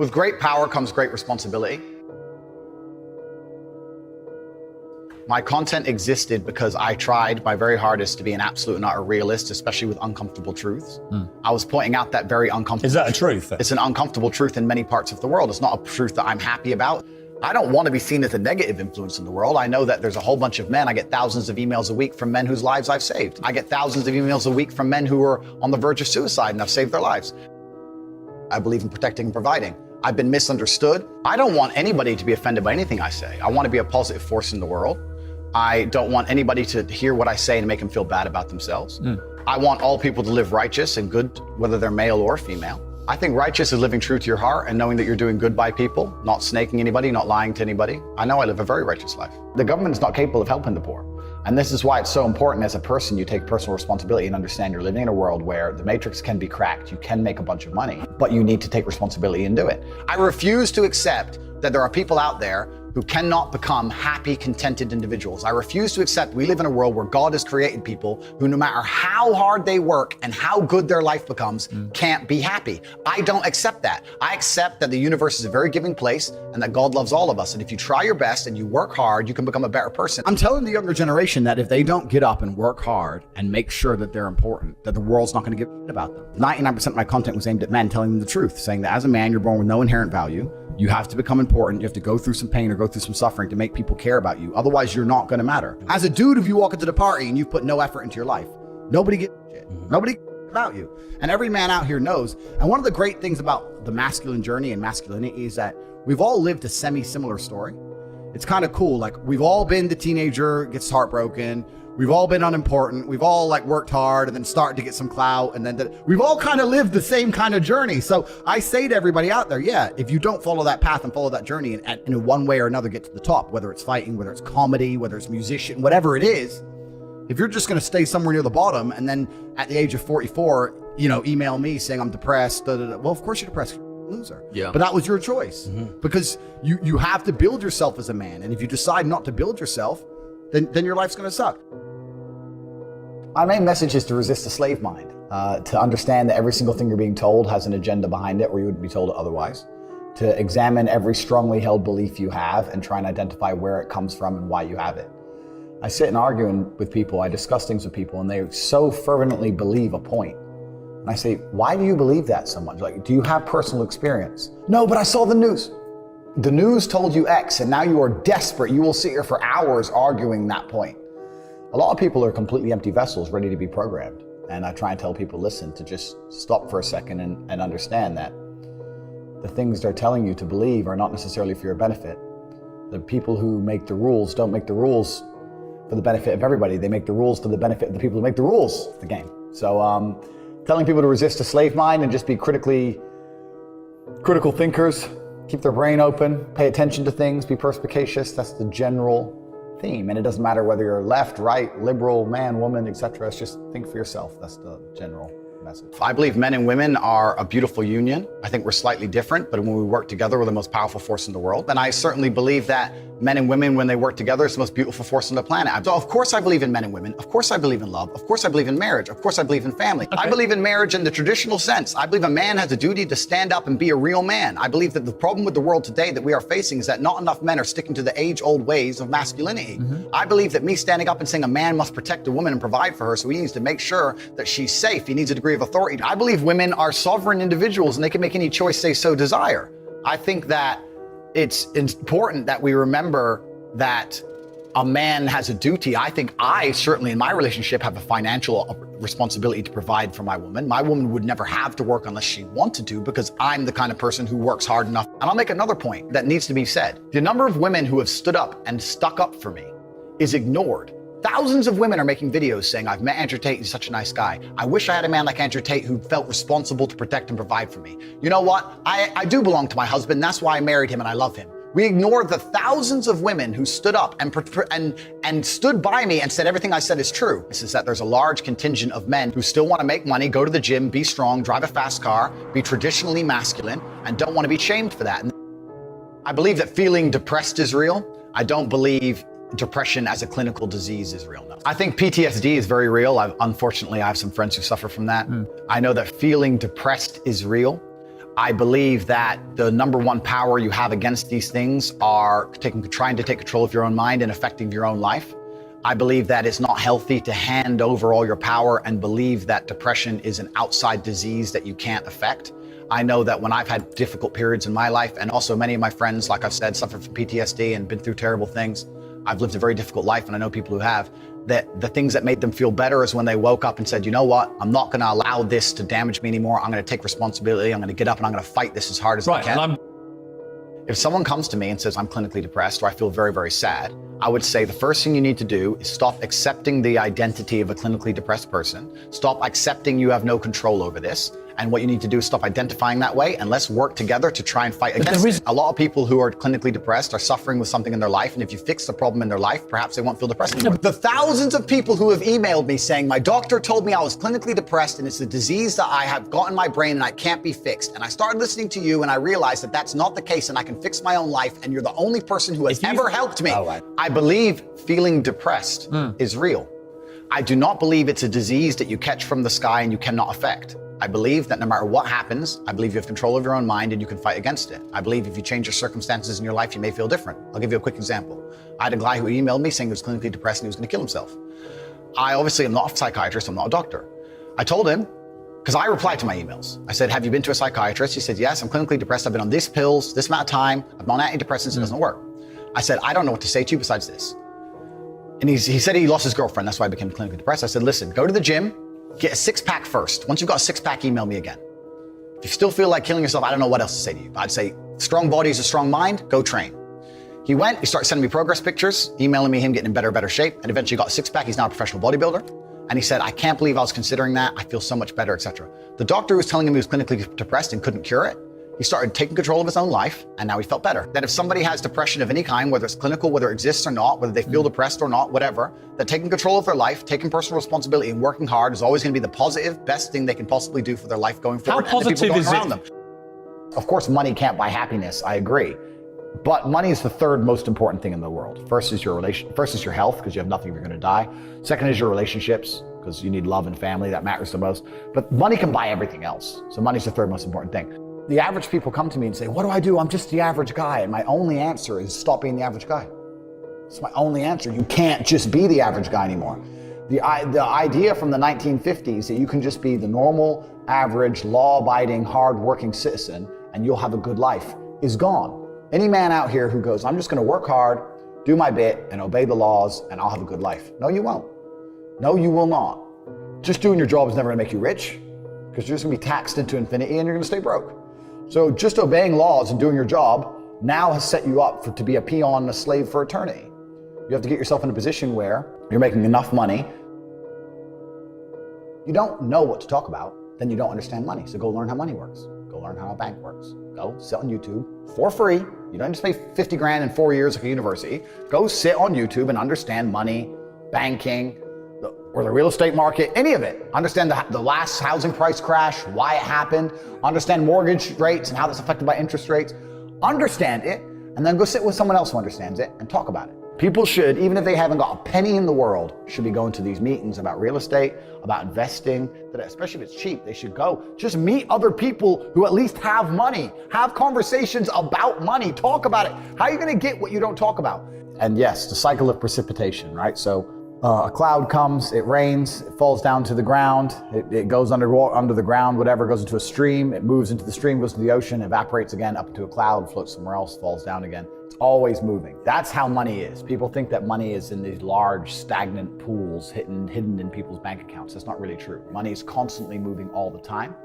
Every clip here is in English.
With great power comes great responsibility. My content existed because I tried my very hardest to be an absolute and utter realist, especially with uncomfortable truths. I was pointing out that very uncomfortable. Is that a truth? It's an uncomfortable truth in many parts of the world. It's not a truth that I'm happy about. I don't want to be seen as a negative influence in the world. I know that there's a whole bunch of men. I get thousands of emails a week from men whose lives I've saved. I get thousands of emails a week from men who are on the verge of suicide and I've saved their lives. I believe in protecting and providing. I've been misunderstood. I don't want anybody to be offended by anything I say. I want to be a positive force in the world. I don't want anybody to hear what I say and make them feel bad about themselves. I want all people to live righteous and good, whether they're male or female. I think righteous is living true to your heart and knowing that you're doing good by people, not snaking anybody, not lying to anybody. I know I live a very righteous life. The government is not capable of helping the poor. And this is why it's so important as a person, you take personal responsibility and understand you're living in a world where the matrix can be cracked. You can make a bunch of money, but you need to take responsibility and do it. I refuse to accept that there are people out there who cannot become happy, contented individuals. I refuse to accept we live in a world where God has created people who, no matter how hard they work and how good their life becomes, can't be happy. I don't accept that. I accept that the universe is a very giving place and that God loves all of us. And if you try your best and you work hard, you can become a better person. I'm telling the younger generation that if they don't get up and work hard and make sure that they're important, that the world's not going to give a shit about them. 99% of my content was aimed at men, telling them the truth, saying that as a man, you're born with no inherent value. You have to become important. You have to go through some pain or go through some suffering to make people care about you. Otherwise, you're not going to matter. As a dude, if you walk into the party and you've put no effort into your life, nobody gives a shit. Nobody cares about you. And every man out here knows. And one of the great things about the masculine journey and masculinity is that we've all lived a semi-similar story. It's kind of cool. Like, we've all been the teenager, gets heartbroken. We've all been unimportant. We've all worked hard and then started to get some clout. And then we've all kind of lived the same kind of journey. So I say to everybody out there, yeah, if you don't follow that path and follow that journey and in one way or another get to the top, whether it's fighting, whether it's comedy, whether it's musician, whatever it is, if you're just going to stay somewhere near the bottom and then at the age of 44, email me saying I'm depressed, well, of course you're depressed. Loser. Yeah. But that was your choice because you have to build yourself as a man. And if you decide not to build yourself, then your life's going to suck. My main message is to resist the slave mind, to understand that every single thing you're being told has an agenda behind it or you wouldn't be told it otherwise, to examine every strongly held belief you have and try and identify where it comes from and why you have it. I sit and argue with people, I discuss things with people, and they so fervently believe a point. And I say, why do you believe that so much? Like, do you have personal experience? No, but I saw the news. The news told you X, and now you are desperate. You will sit here for hours arguing that point. A lot of people are completely empty vessels ready to be programmed. And I try and tell people, listen, to just stop for a second and understand that the things they're telling you to believe are not necessarily for your benefit. The people who make the rules don't make the rules for the benefit of everybody. They make the rules for the benefit of the people who make the rules of the game. So telling people to resist a slave mind and just be critical thinkers, keep their brain open, pay attention to things, be perspicacious, that's the general theme. And it doesn't matter whether you're left, right, liberal, man, woman, etc. It's just think for yourself. That's the general message. I believe men and women are a beautiful union. I think we're slightly different, but when we work together, we're the most powerful force in the world. And I certainly believe that men and women, when they work together, it's the most beautiful force on the planet. So of course I believe in men and women. Of course I believe in love. Of course I believe in marriage. Of course I believe in family. Okay. I believe in marriage in the traditional sense. I believe a man has a duty to stand up and be a real man. I believe that the problem with the world today that we are facing is that not enough men are sticking to the age-old ways of masculinity. I believe that me standing up and saying a man must protect a woman and provide for her, so he needs to make sure that she's safe. He needs a degree of authority. I believe women are sovereign individuals and they can make any choice they so desire. I think that it's important that we remember that a man has a duty. I think I certainly in my relationship have a financial responsibility to provide for my woman. My woman would never have to work unless she wanted to because I'm the kind of person who works hard enough. And I'll make another point that needs to be said. The number of women who have stood up and stuck up for me is ignored. Thousands of women are making videos saying, I've met Andrew Tate, he's such a nice guy. I wish I had a man like Andrew Tate who felt responsible to protect and provide for me. You know what? I do belong to my husband. That's why I married him and I love him. We ignored the thousands of women who stood up and stood by me and said everything I said is true. This is that there's a large contingent of men who still want to make money, go to the gym, be strong, drive a fast car, be traditionally masculine, and don't want to be shamed for that. And I believe that feeling depressed is real. I don't believe depression as a clinical disease is real. No. I think PTSD is very real. Unfortunately, I have some friends who suffer from that. I know that feeling depressed is real. I believe that the number one power you have against these things are trying to take control of your own mind and affecting your own life. I believe that it's not healthy to hand over all your power and believe that depression is an outside disease that you can't affect. I know that when I've had difficult periods in my life, and also many of my friends, like I've said, suffer from PTSD and been through terrible things. I've lived a very difficult life, and I know people who have, that the things that made them feel better is when they woke up and said, you know what, I'm not gonna allow this to damage me anymore. I'm gonna take responsibility. I'm gonna get up and I'm gonna fight this as hard as I can. If someone comes to me and says, I'm clinically depressed, or I feel very, very sad, I would say the first thing you need to do is stop accepting the identity of a clinically depressed person. Stop accepting you have no control over this. And what you need to do is stop identifying that way, and let's work together to try and fight against it. A lot of people who are clinically depressed are suffering with something in their life, and if you fix the problem in their life, perhaps they won't feel depressed anymore. The thousands of people who have emailed me saying, my doctor told me I was clinically depressed and it's a disease that I have got in my brain and I can't be fixed. And I started listening to you and I realized that that's not the case and I can fix my own life, and you're the only person who has ever helped me. I believe feeling depressed is real. I do not believe it's a disease that you catch from the sky and you cannot affect. I believe that no matter what happens, I believe you have control of your own mind and you can fight against it. I believe if you change your circumstances in your life, you may feel different. I'll give you a quick example. I had a guy who emailed me saying he was clinically depressed and he was going to kill himself. I obviously am not a psychiatrist, I'm not a doctor. I told him, because I replied to my emails. I said, have you been to a psychiatrist? He said, yes, I'm clinically depressed. I've been on these pills, this amount of time. I'm on antidepressants, it doesn't work. I said, I don't know what to say to you besides this. And he said he lost his girlfriend, that's why I became clinically depressed. I said, listen, go to the gym, get a six-pack first. Once you've got a six-pack, email me again. If you still feel like killing yourself, I don't know what else to say to you. I'd say, strong body is a strong mind, go train. He went, he started sending me progress pictures, emailing me him getting in better shape, and eventually got a six-pack. He's now a professional bodybuilder. And he said, I can't believe I was considering that. I feel so much better, etc. The doctor was telling him he was clinically depressed and couldn't cure it. He started taking control of his own life, and now he felt better. That if somebody has depression of any kind, whether it's clinical, whether it exists or not, whether they feel depressed or not, whatever, that taking control of their life, taking personal responsibility and working hard is always gonna be the positive, best thing they can possibly do for their life going forward. How positive is it? Them. Of course, money can't buy happiness, I agree. But money is the third most important thing in the world. First is your health, because you have nothing if you're gonna die. Second is your relationships, because you need love and family, that matters the most. But money can buy everything else. So money's the third most important thing. The average people come to me and say, what do I do? I'm just the average guy. And my only answer is stop being the average guy. It's my only answer. You can't just be the average guy anymore. The idea from the 1950s that you can just be the normal, average, law-abiding, hard-working citizen and you'll have a good life is gone. Any man out here who goes, I'm just gonna work hard, do my bit, and obey the laws, and I'll have a good life. No, you won't. No, you will not. Just doing your job is never gonna make you rich, because you're just gonna be taxed into infinity and you're gonna stay broke. So just obeying laws and doing your job now has set you up to be a peon and a slave for eternity. You have to get yourself in a position where you're making enough money. You don't know what to talk about, then you don't understand money. So go learn how money works. Go learn how a bank works. Go sit on YouTube for free. You don't just pay 50 grand in 4 years like a university. Go sit on YouTube and understand money, banking, or the real estate market, any of it. Understand the last housing price crash, why it happened, understand mortgage rates and how that's affected by interest rates. Understand it, and then go sit with someone else who understands it and talk about it. People should, even if they haven't got a penny in the world, should be going to these meetings about real estate, about investing, especially if it's cheap, they should go. Just meet other people who at least have money. Have conversations about money, talk about it. How are you gonna get what you don't talk about? And yes, the cycle of precipitation, right? So a cloud comes, it rains, it falls down to the ground, it goes under the ground, whatever, goes into a stream, it moves into the stream, goes to the ocean, evaporates again up into a cloud, floats somewhere else, falls down again. It's always moving. That's how money is. People think that money is in these large stagnant pools hidden in people's bank accounts. That's not really true. Money is constantly moving all the time.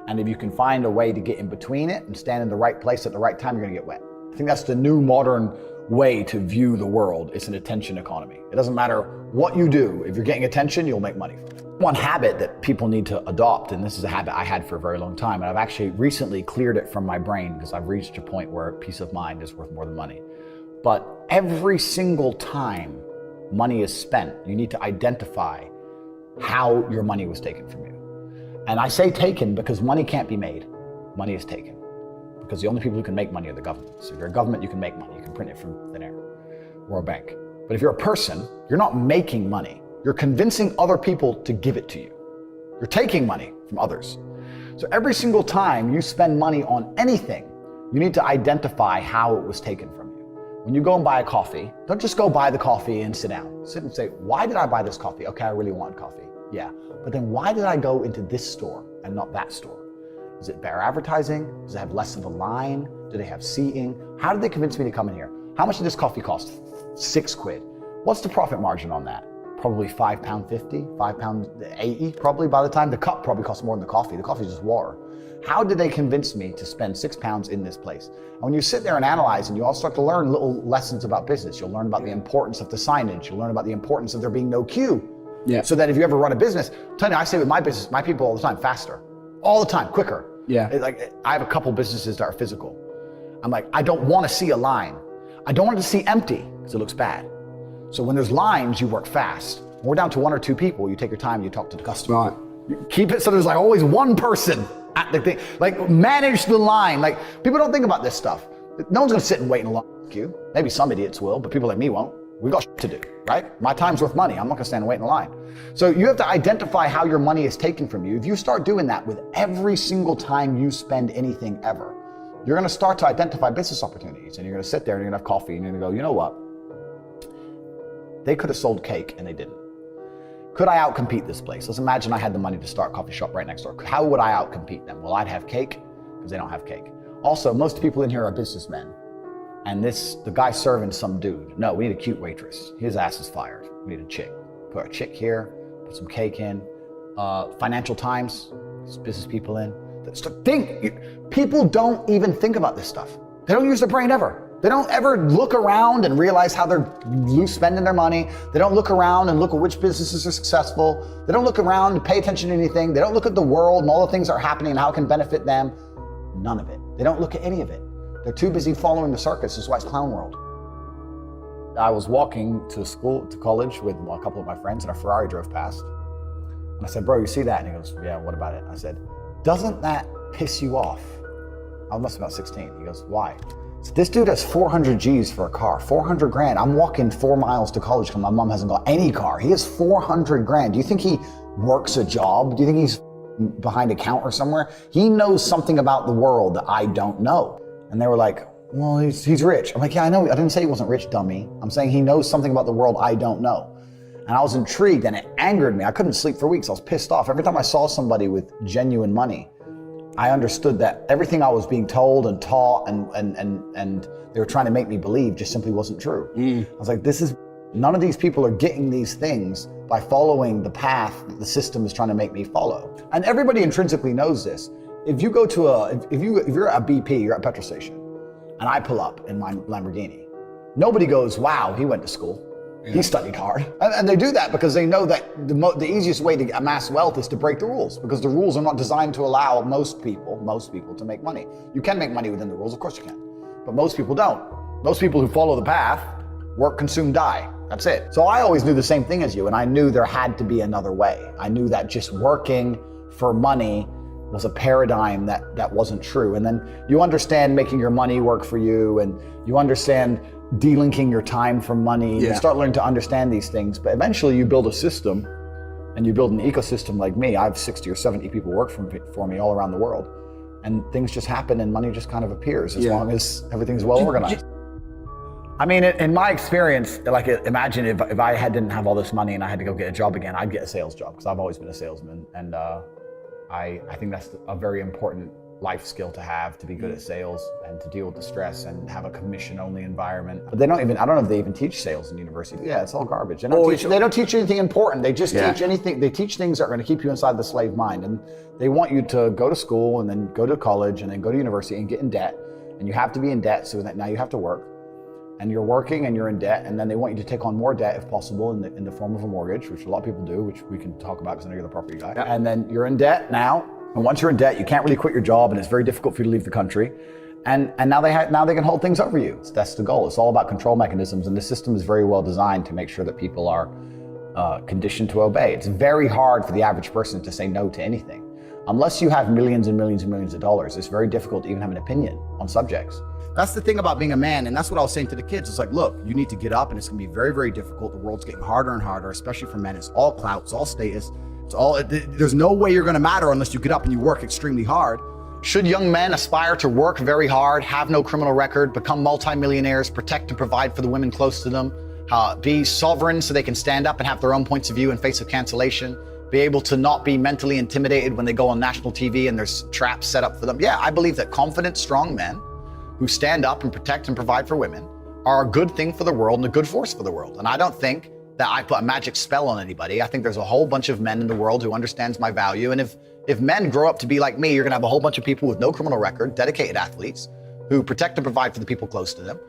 And if you can find a way to get in between it and stand in the right place at the right time, you're gonna get wet. I think that's the new modern way to view the world. It's an attention economy. It doesn't matter what you do. If you're getting attention, you'll make money from it. One habit that people need to adopt, and this is a habit I had for a very long time, and I've actually recently cleared it from my brain because I've reached a point where peace of mind is worth more than money. But every single time money is spent, you need to identify how your money was taken from you. And I say taken because money can't be made. Money is taken. Because the only people who can make money are the government. So if you're a government, you can make money. You can print it from thin air, or a bank. But if you're a person, you're not making money. You're convincing other people to give it to you. You're taking money from others. So every single time you spend money on anything, you need to identify how it was taken from you. When you go and buy a coffee, don't just go buy the coffee and sit down. Sit and say, why did I buy this coffee? Okay, I really want coffee. Yeah, but then why did I go into this store and not that store? Is it better advertising? Does it have less of a line? Do they have seating? How did they convince me to come in here? How much did this coffee cost? £6. What's the profit margin on that? Probably £5.50, £5.80 probably by the time. The cup probably costs more than the coffee. The coffee is just water. How did they convince me to spend £6 in this place? And when you sit there and analyze, and you all start to learn little lessons about business, you'll learn about the importance of the signage. You'll learn about the importance of there being no queue. Yeah. So that if you ever run a business, tell you, I say with my business, my people all the time, faster. All the time, quicker. Yeah. Like I have a couple businesses that are physical. I'm like, I don't want to see a line. I don't want it to see empty because it looks bad. So when there's lines, you work fast. When we're down to 1 or 2 people, you take your time, you talk to the customer. Right. You keep it so there's like always one person at the thing. Like manage the line. Like people don't think about this stuff. No one's gonna sit and wait in a long queue. Maybe some idiots will, but people like me won't. We got shit to do, right? My time's worth money. I'm not gonna stand and wait in a line. So you have to identify how your money is taken from you. If you start doing that with every single time you spend anything ever, you're gonna start to identify business opportunities, and you're gonna sit there and you're gonna have coffee and you're gonna go, you know what? They could have sold cake and they didn't. Could I outcompete this place? Let's imagine I had the money to start a coffee shop right next door. How would I outcompete them? Well, I'd have cake because they don't have cake. Also, most people in here are businessmen. And the guy serving some dude. No, we need a cute waitress. His ass is fired. We need a chick. Put a chick here, put some cake in. Financial Times, business people in. People don't even think about this stuff. They don't use their brain ever. They don't ever look around and realize how they're spending their money. They don't look around and look at which businesses are successful. They don't look around and pay attention to anything. They don't look at the world and all the things that are happening and how it can benefit them. None of it. They don't look at any of it. They're too busy following the circus. That's why it's clown world. I was walking to college with a couple of my friends, and a Ferrari drove past. And I said, bro, you see that? And he goes, yeah, what about it? I said, doesn't that piss you off? I must have been about 16. He goes, why? So this dude has 400 G's for a car, 400 grand. I'm walking 4 miles to college because my mom hasn't got any car. He has 400 grand. Do you think he works a job? Do you think he's behind a counter somewhere? He knows something about the world that I don't know. And they were like, well, he's rich. I'm like, yeah, I know. I didn't say he wasn't rich, dummy. I'm saying he knows something about the world I don't know. And I was intrigued, and it angered me. I couldn't sleep for weeks. I was pissed off. Every time I saw somebody with genuine money, I understood that everything I was being told and taught and they were trying to make me believe just simply wasn't true. I was like, none of these people are getting these things by following the path that the system is trying to make me follow. And everybody intrinsically knows this. If you go to if you're at a BP, you're at a petrol station, and I pull up in my Lamborghini, nobody goes, wow, he went to school. Yeah. He studied hard. And they do that because they know that the easiest way to amass wealth is to break the rules, because the rules are not designed to allow most people to make money. You can make money within the rules, of course you can, but most people don't. Most people who follow the path work, consume, die. That's it. So I always knew the same thing as you, and I knew there had to be another way. I knew that just working for money was a paradigm that wasn't true. And then you understand making your money work for you, and you understand delinking your time from money. Yeah. You start learning to understand these things, but eventually you build a system, and you build an ecosystem like me. I have 60 or 70 people work for me all around the world, and things just happen and money just kind of appears as long as everything's well organized. I mean, in my experience, like imagine if I didn't have all this money and I had to go get a job again, I'd get a sales job, because I've always been a salesman. And I think that's a very important life skill to have, to be good at sales and to deal with the stress and have a commission-only environment. But I don't know if they even teach sales in university. Yeah, it's all garbage. They don't teach anything important. They just teach anything. They teach things that are going to keep you inside the slave mind. And they want you to go to school and then go to college and then go to university and get in debt. And you have to be in debt, so that now you have to work. And you're working and you're in debt, and then they want you to take on more debt if possible in the form of a mortgage, which a lot of people do, which we can talk about because I know you're the property guy. Yep. And then you're in debt now, and once you're in debt, you can't really quit your job, and it's very difficult for you to leave the country. And now they can hold things over you. That's the goal. It's all about control mechanisms, and the system is very well designed to make sure that people are conditioned to obey. It's very hard for the average person to say no to anything. Unless you have millions and millions and millions of dollars, it's very difficult to even have an opinion on subjects. That's the thing about being a man, and that's what I was saying to the kids. It's like, look, you need to get up, and it's gonna be very, very difficult. The world's getting harder and harder, especially for men. It's all clout, it's all status. There's no way you're gonna matter unless you get up and you work extremely hard. Should young men aspire to work very hard, have no criminal record, become multimillionaires, protect and provide for the women close to them, be sovereign so they can stand up and have their own points of view in face of cancellation, be able to not be mentally intimidated when they go on national TV and there's traps set up for them? Yeah, I believe that confident, strong men who stand up and protect and provide for women are a good thing for the world and a good force for the world. And I don't think that I put a magic spell on anybody. I think there's a whole bunch of men in the world who understands my value. And if men grow up to be like me, you're gonna have a whole bunch of people with no criminal record, dedicated athletes, who protect and provide for the people close to them,